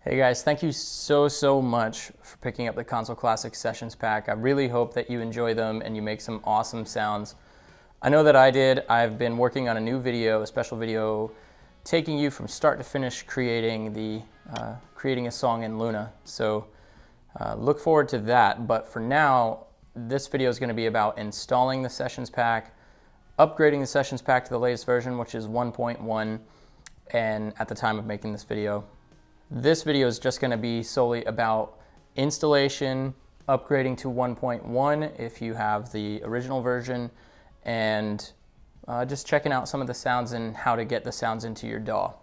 Hey guys, thank you so much for picking up the Console Classics Sessions Pack. I really hope that you enjoy them and you make some awesome sounds. I know that I did. I've been working on a new video, a special video, taking you from start to finish creating a song in Luna. So look forward to that. But for now, this video is going to be about installing the Sessions Pack, upgrading the Sessions Pack to the latest version, which is 1.1, and at the time of making this video. This video is just going to be solely about installation, upgrading to 1.1 if you have the original version, and just checking out some of the sounds and how to get the sounds into your DAW.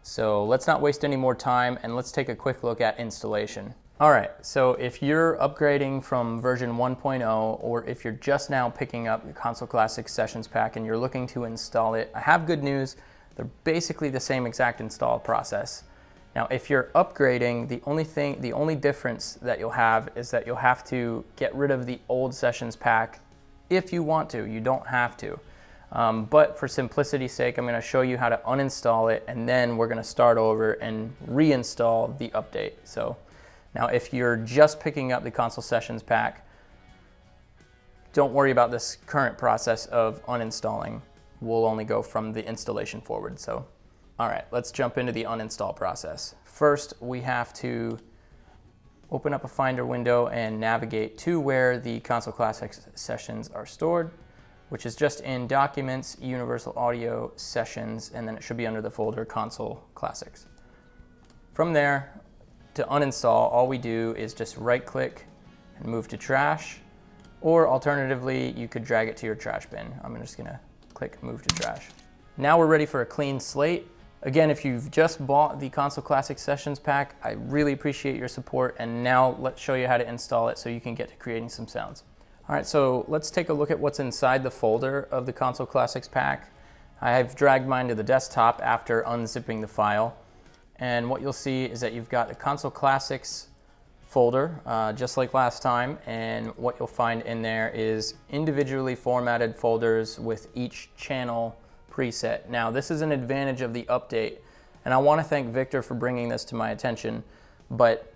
So let's not waste any more time and let's take a quick look at installation. Alright, so if you're upgrading from version 1.0 or if you're just now picking up the Console Classics Sessions Pack and you're looking to install it, I have good news. They're basically the same exact install process. Now, if you're upgrading, the only difference that you'll have is that you'll have to get rid of the old Sessions Pack if you want to. You don't have to. But for simplicity's sake, I'm going to show you how to uninstall it, and then we're going to start over and reinstall the update. So now, if you're just picking up the Console Sessions Pack, don't worry about this current process of uninstalling. We'll only go from the installation forward. So. All right, let's jump into the uninstall process. First, we have to open up a Finder window and navigate to where the Console Classics sessions are stored, which is just in Documents, Universal Audio Sessions, and then it should be under the folder Console Classics. From there, to uninstall, all we do is just right-click and move to Trash, or alternatively, you could drag it to your trash bin. I'm just gonna click Move to Trash. Now we're ready for a clean slate. Again, if you've just bought the Console Classics Sessions Pack, I really appreciate your support, and now let's show you how to install it so you can get to creating some sounds. All right, so let's take a look at what's inside the folder of the Console Classics Pack. I have dragged mine to the desktop after unzipping the file, and what you'll see is that you've got the Console Classics folder, just like last time, and what you'll find in there is individually formatted folders with each channel preset. Now, this is an advantage of the update, and I want to thank Victor for bringing this to my attention, but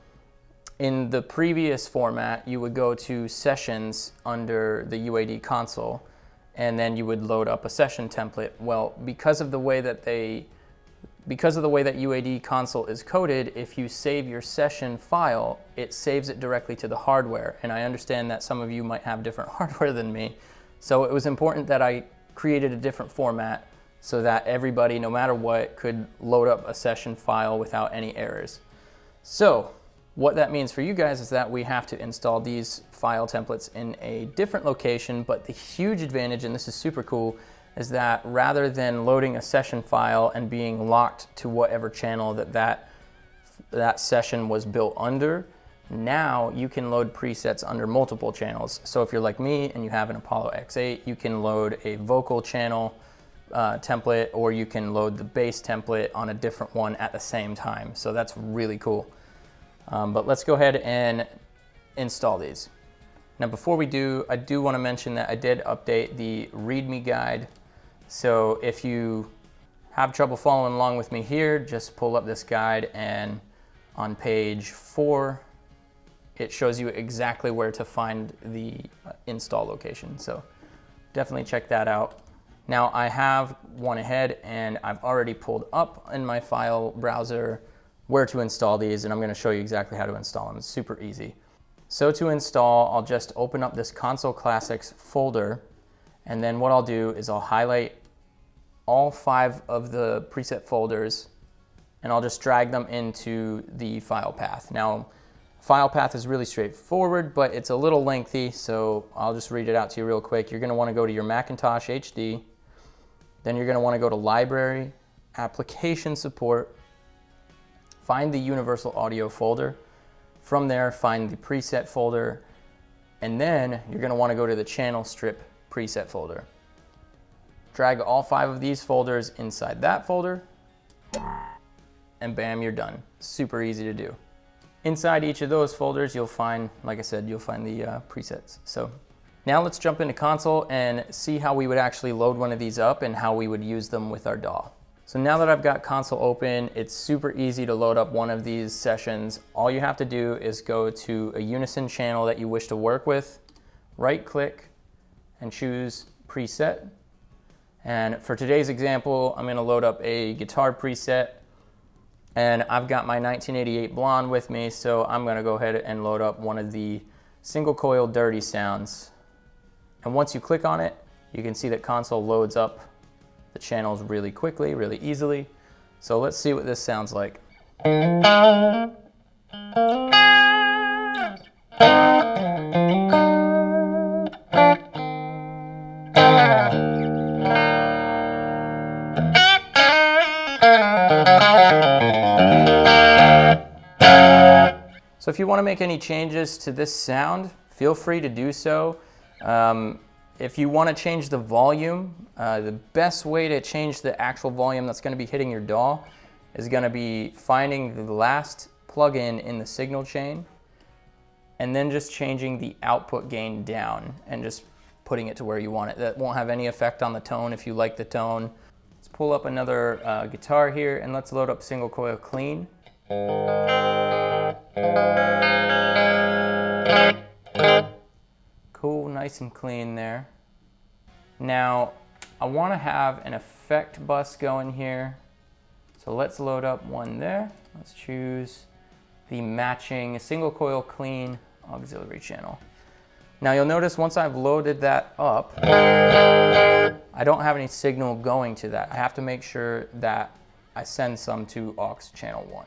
in the previous format, you would go to Sessions under the UAD console, and then you would load up a session template. Well, because of the way that UAD console is coded, if you save your session file, it saves it directly to the hardware, and I understand that some of you might have different hardware than me, so it was important that I created a different format so that everybody, no matter what, could load up a session file without any errors. So what that means for you guys is that we have to install these file templates in a different location, but the huge advantage, and this is super cool, is that rather than loading a session file and being locked to whatever channel that session was built under, now you can load presets under multiple channels. So if you're like me and you have an Apollo X8, you can load a vocal channel template, or you can load the bass template on a different one at the same time. So that's really cool. But let's go ahead and install these. Now before we do, I do want to mention that I did update the README guide. So if you have trouble following along with me here, just pull up this guide, and on page 4, it shows you exactly where to find the install location. So definitely check that out. Now I have one ahead, and I've already pulled up in my file browser where to install these, and I'm going to show you exactly how to install them. It's super easy. So to install, I'll just open up this Console Classics folder, and then what I'll do is I'll highlight all 5 of the preset folders, and I'll just drag them into the file path. Now, file path is really straightforward, but it's a little lengthy, so I'll just read it out to you real quick. You're going to want to go to your Macintosh HD, then you're going to want to go to Library, Application Support, find the Universal Audio folder. From there, find the preset folder, and then you're going to want to go to the Channel Strip preset folder. Drag all 5 of these folders inside that folder, and bam, you're done. Super easy to do. Inside each of those folders, you'll find, like I said, you'll find the presets. So now let's jump into console and see how we would actually load one of these up and how we would use them with our DAW. So now that I've got console open, it's super easy to load up one of these sessions. All you have to do is go to a unison channel that you wish to work with, right click and choose preset. And for today's example, I'm gonna load up a guitar preset, and I've got my 1988 Blonde with me, so I'm gonna go ahead and load up one of the single coil dirty sounds. And once you click on it, you can see that console loads up the channels really quickly, really easily. So let's see what this sounds like. So if you want to make any changes to this sound, feel free to do so. If you want to change the volume, the best way to change the actual volume that's going to be hitting your DAW is going to be finding the last plugin in the signal chain and then just changing the output gain down and just putting it to where you want it. That won't have any effect on the tone if you like the tone. Let's pull up another guitar here and let's load up single coil clean. Cool, nice and clean there. Now, I want to have an effect bus going here. So let's load up one there. Let's choose the matching single coil clean auxiliary channel. Now you'll notice once I've loaded that up, I don't have any signal going to that. I have to make sure that I send some to aux channel 1.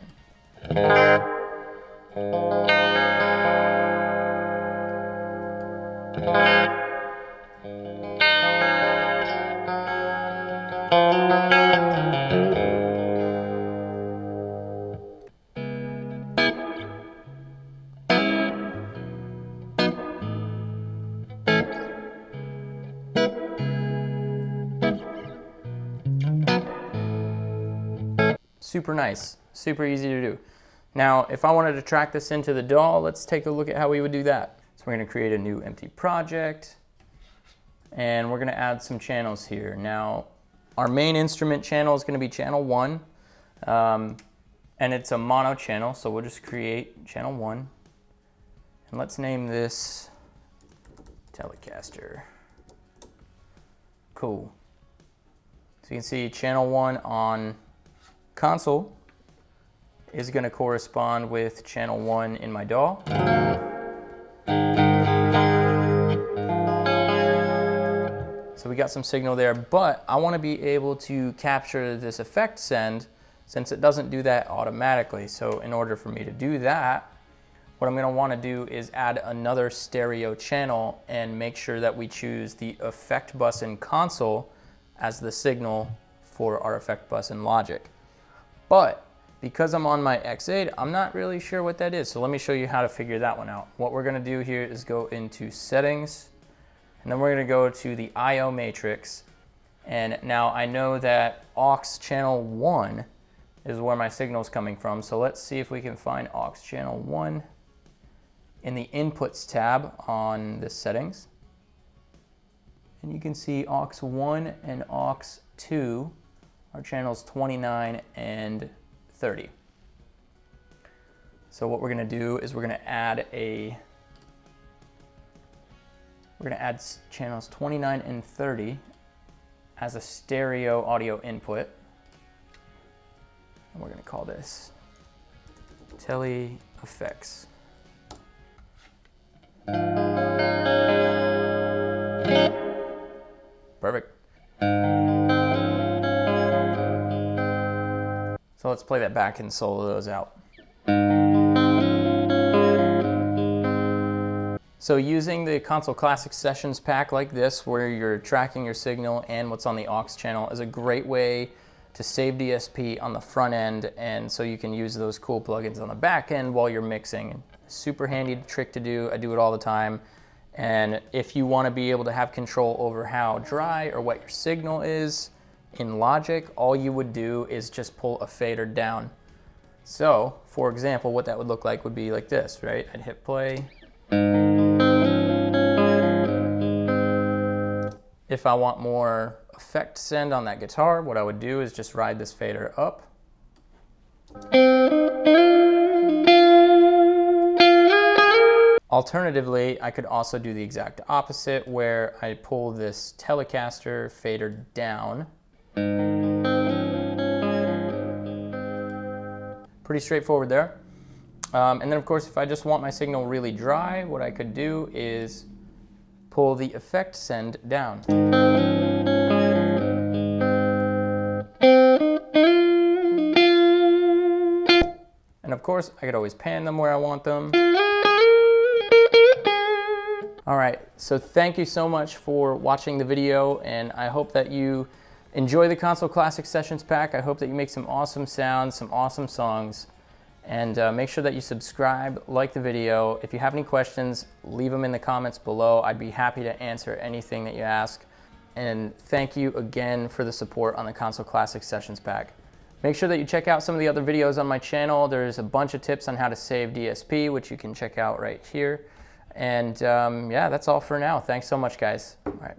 Super nice, super easy to do. Now, if I wanted to track this into the DAW, let's take a look at how we would do that. So we're going to create a new empty project, and we're going to add some channels here. Now, our main instrument channel is going to be channel 1, and it's a mono channel, so we'll just create channel 1, and let's name this Telecaster. Cool. So you can see channel 1 on console is going to correspond with channel 1 in my DAW. So we got some signal there, but I want to be able to capture this effect send since it doesn't do that automatically. So in order for me to do that, what I'm going to want to do is add another stereo channel and make sure that we choose the effect bus in console as the signal for our effect bus in Logic. But because I'm on my X8, I'm not really sure what that is. So let me show you how to figure that one out. What we're gonna do here is go into settings, and then we're gonna go to the IO matrix. And now I know that aux channel 1 is where my signal is coming from. So let's see if we can find aux channel 1 in the inputs tab on the settings. And you can see aux 1 and aux 2 are channels 29 and 30. So what we're going to do is we're going to add channels 29 and 30 as a stereo audio input. And we're going to call this Tele Effects. Perfect. So let's play that back and solo those out. So using the Console Classic Sessions pack like this, where you're tracking your signal and what's on the aux channel, is a great way to save DSP on the front end, and so you can use those cool plugins on the back end while you're mixing. Super handy trick to do. I do it all the time. And if you want to be able to have control over how dry or wet your signal is in Logic, all you would do is just pull a fader down. So, for example, what that would look like would be like this, right? I'd hit play. If I want more effect send on that guitar, what I would do is just ride this fader up. Alternatively, I could also do the exact opposite where I pull this Telecaster fader down. Pretty straightforward there. And then of course, if I just want my signal really dry, what I could do is pull the effect send down. And of course, I could always pan them where I want them. All right, so thank you so much for watching the video, and I hope that you enjoy the Console Classic Sessions pack. I hope that you make some awesome sounds, some awesome songs, and make sure that you subscribe, like the video. If you have any questions, leave them in the comments below. I'd be happy to answer anything that you ask. And thank you again for the support on the Console Classic Sessions pack. Make sure that you check out some of the other videos on my channel. There's a bunch of tips on how to save DSP, which you can check out right here. And yeah, that's all for now. Thanks so much, guys. All right.